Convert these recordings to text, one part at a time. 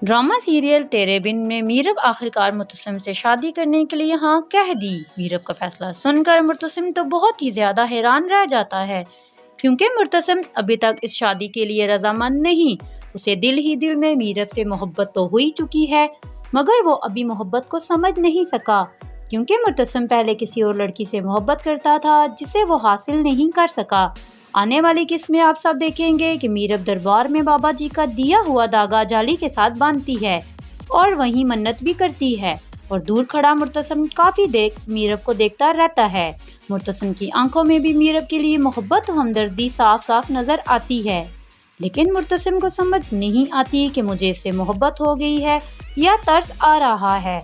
Drama serial तेरे बिन में मीरब आखिरकार मुतसिम से शादी करने के लिए हाँ कह दी। मीरब का फैसला सुनकर मुतसिम तो बहुत ही ज्यादा हैरान रह जाता है, क्योंकि मुतसिम अभी तक इस शादी के लिए रजामंद नहीं। उसे दिल ही दिल में मीरब से मोहब्बत तो हो ही चुकी है, मगर वो अभी मोहब्बत को समझ नहीं सका, क्योंकि मुतसिम पहले किसी और लड़की से मोहब्बत करता था जिसे वो हासिल नहीं कर सका। आने वाली किस्त में आप सब देखेंगे कि मीरब दरबार में बाबा जी का दिया हुआ धागा जाली के साथ बांधती है और वहीं मन्नत भी करती है, और दूर खड़ा मुर्तसिम काफी देर मीरब को देखता रहता है। मुर्तसिम की आंखों में भी मीरब के लिए मोहब्बत और हमदर्दी साफ साफ नजर आती है, लेकिन मुर्तसिम को समझ नहीं आती कि मुझे इससे मोहब्बत हो गई है या तरस आ रहा है।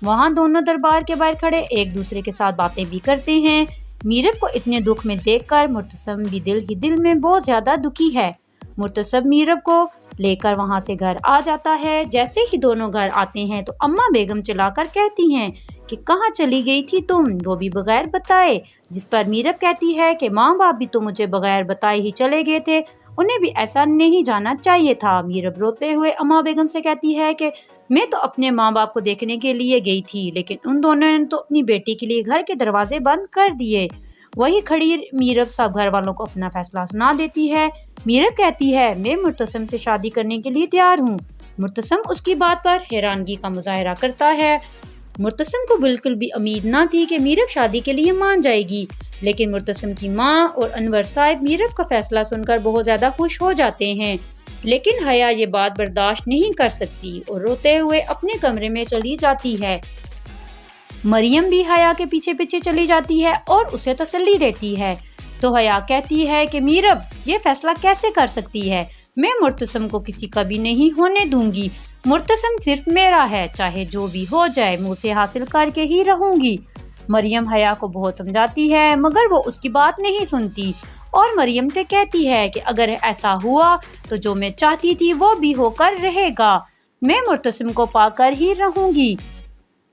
वहाँ दोनों दरबार के बाहर खड़े एक दूसरे के साथ बातें भी करते हैं। मीरब को इतने दुख में देखकर मुर्तसिम भी दिल ही दिल में बहुत ज्यादा दुखी है। मुर्तसिम मीरब को लेकर वहाँ से घर आ जाता है। जैसे ही दोनों घर आते हैं तो अम्मा बेगम चिल्लाकर कहती हैं कि कहाँ चली गई थी तुम, वो भी बगैर बताए। जिस पर मीरब कहती है कि माँ बाप भी तो मुझे बगैर बताए ही चले गए थे, उन्हें भी ऐसा नहीं जाना चाहिए था। मीरब रोते हुए अम्मा बेगम से कहती है कि मैं तो अपने माँ बाप को देखने के लिए गई थी, लेकिन उन दोनों ने तो अपनी बेटी के लिए घर के दरवाजे बंद कर दिए। वही खड़ी मीरब सब घर वालों को अपना फैसला सुना देती है। मीरब कहती है मैं मुर्तसिम से शादी करने के लिए तैयार हूँ। मुर्तसिम उसकी बात पर हैरानगी का मुजाहरा करता है। मुर्तसिम को बिल्कुल भी उम्मीद न थी कि मीरब शादी के लिए मान जाएगी, लेकिन मुर्तसिम की माँ और अनवर साहब मीरब का फैसला सुनकर बहुत ज्यादा खुश हो जाते हैं। लेकिन हया ये बात बर्दाश्त नहीं कर सकती और रोते हुए अपने कमरे में चली जाती है। मरियम भी हया के पीछे पीछे चली जाती है और उसे तसल्ली देती है। तो हया कहती है कि मीरब ये फैसला कैसे कर सकती है, मैं मुर्तसिम को किसी का भी नहीं होने दूंगी। मुर्तसिम सिर्फ मेरा है, चाहे जो भी हो जाए मैं उसे हासिल करके ही रहूंगी। मरियम हया को बहुत समझाती है, मगर वो उसकी बात नहीं सुनती और मरियम से कहती है कि अगर ऐसा हुआ तो जो मैं चाहती थी वो भी होकर रहेगा, मैं मुर्तसिम को पाकर ही रहूंगी।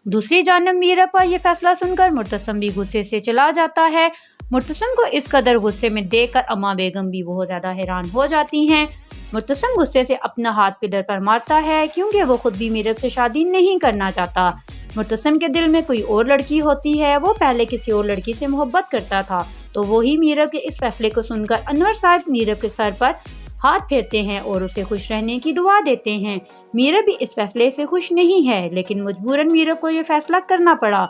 दूसरी जानब मीरब का ये फैसला सुनकर मुर्तसिम भी गुस्से से चला जाता है। मुर्तसिम को इस कदर गुस्से में देखकर अम्मा बेगम भी बहुत ज्यादा हैरान हो जाती हैं। मुर्तसिम गुस्से से अपना हाथ पिलर पर मारता है, क्योंकि वो खुद भी मीरब से शादी नहीं करना चाहता। मुर्तसिम के दिल में कोई और लड़की होती है, वो पहले किसी और लड़की से मोहब्बत करता था। तो वही मीरब के इस फैसले को सुनकर अनवर साहब मीरब के सर पर हाथ फेरते हैं और उसे खुश रहने की दुआ देते हैं। मीरब भी इस फैसले से खुश नहीं है, लेकिन मजबूरन मीरब को ये फैसला करना पड़ा।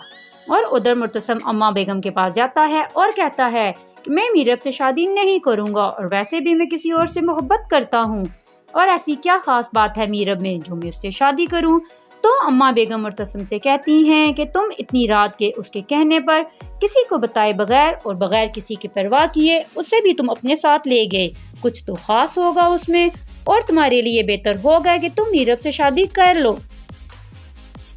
और उधर मुर्तसिम अम्मा बेगम के पास जाता है और कहता है कि मैं मीरब से शादी नहीं करूंगा, और वैसे भी मैं किसी और से मोहब्बत करता हूँ, और ऐसी क्या खास बात है मीरब में जो मैं उससे शादी करूँ। तो अम्मा बेगम मुर्तसिम से कहती हैं कि तुम इतनी रात के उसके कहने पर किसी को बताए बगैर और बगैर किसी की परवाह किए उसे भी तुम अपने साथ ले गए, कुछ तो खास होगा उसमें, और तुम्हारे लिए बेहतर होगा कि तुम मीरब से शादी कर लो।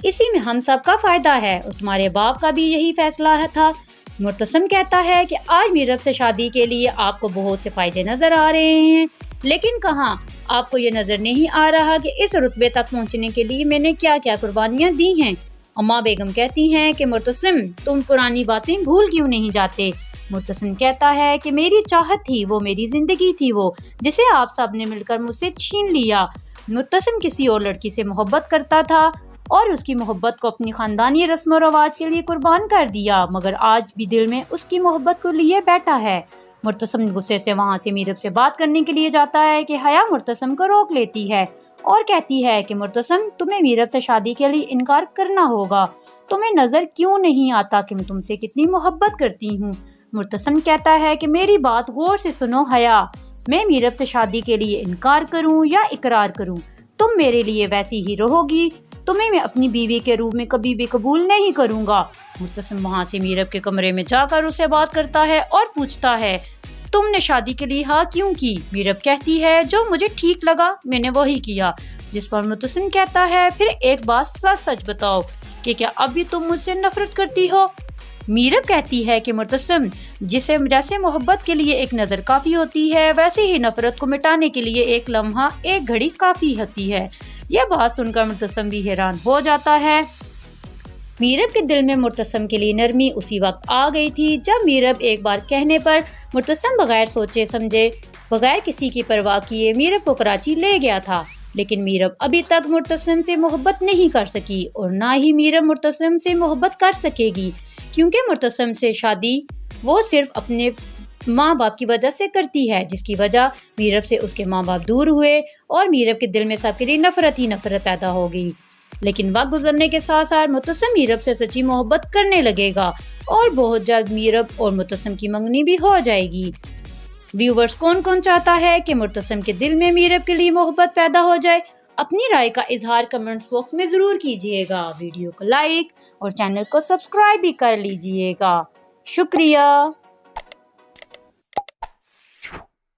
इसी में हम सब का फायदा है, और तुम्हारे बाप का भी यही फैसला था। मुर्तसिम कहता है कि आज मीरब से शादी के लिए आपको बहुत से फायदे नजर आ रहे हैं, लेकिन कहाँ आपको ये नजर नहीं आ रहा कि इस रुतबे तक पहुँचने के लिए मैंने क्या क्या कुर्बानियाँ दी हैं। अम्मा बेगम कहती हैं कि मुर्तसिम तुम पुरानी बातें भूल क्यों नहीं जाते। मुर्तसिम कहता है कि मेरी चाहत थी, वो मेरी जिंदगी थी, वो जिसे आप सब ने मिलकर मुझसे छीन लिया। मुर्तसिम किसी और लड़की से मोहब्बत करता था और उसकी मोहब्बत को अपनी खानदानी रस्म और रवाज के लिए कुर्बान कर दिया, मगर आज भी दिल में उसकी मोहब्बत को लिए बैठा है। मुर्तसिम गुस्से से वहाँ से मीरब से बात करने के लिए जाता है कि हया मुर्तसिम को रोक लेती है और कहती है कि मुर्तसिम तुम्हें मीरब से शादी के लिए इनकार करना होगा, तुम्हें नजर क्यों नहीं आता कि मैं तुमसे कितनी मोहब्बत करती हूँ। मुर्तसिम कहता है कि मेरी बात गौर से सुनो हया, मैं मीरब से शादी के लिए इनकार करूँ या इकरार करूँ, तुम मेरे लिए वैसी ही रहोगी, तुम्हें मैं अपनी बीवी के रूप में कभी भी कबूल नहीं करूँगा। मुर्तसिम वहाँ से मीरब के कमरे में जाकर उससे बात करता है और पूछता है तुमने शादी के लिए हाँ क्यों की। मीरब कहती है जो मुझे ठीक लगा मैंने वही किया। जिस पर मुर्तसिम कहता है फिर एक बात सच सच बताओ कि क्या अब भी तुम मुझसे नफरत करती हो। मीरब कहती है कि मुर्तसिम जैसे मोहब्बत के लिए एक नजर काफी होती है, वैसे ही नफरत को मिटाने के लिए एक लम्हा एक घड़ी काफी होती है। यह बात सुनकर मुर्तसिम भी हैरान हो जाता है। मीरब के दिल में मुर्तसिम के लिए नरमी उसी वक्त आ गई थी जब मीरब एक बार कहने पर मुर्तसिम बगैर सोचे समझे, बगैर किसी की परवाह किए मीरब को कराची ले गया था। لیکن میرب ابھی تک مرتسم سے محبت نہیں کر سکی اور نہ ہی میرب مرتسم سے محبت کر سکے گی، کیونکہ مرتسم سے شادی وہ صرف اپنے ماں باپ کی وجہ سے کرتی ہے، جس کی وجہ میرب سے اس کے ماں باپ دور ہوئے اور میرب کے دل میں سب کے لیے نفرت ہی نفرت پیدا ہو گئی۔ لیکن وقت گزرنے کے ساتھ ساتھ مرتسم میرب سے سچی محبت کرنے لگے گا اور بہت جلد میرب اور مرتسم کی منگنی بھی ہو جائے گی۔ ویورز، کون کون چاہتا ہے کہ مرتسم کے دل میں میرب کے لیے محبت پیدا ہو جائے؟ اپنی رائے کا اظہار کمنٹس باکس میں ضرور کیجیے گا۔ ویڈیو کو لائک اور چینل کو سبسکرائب بھی کر لیجیے گا۔ شکریہ۔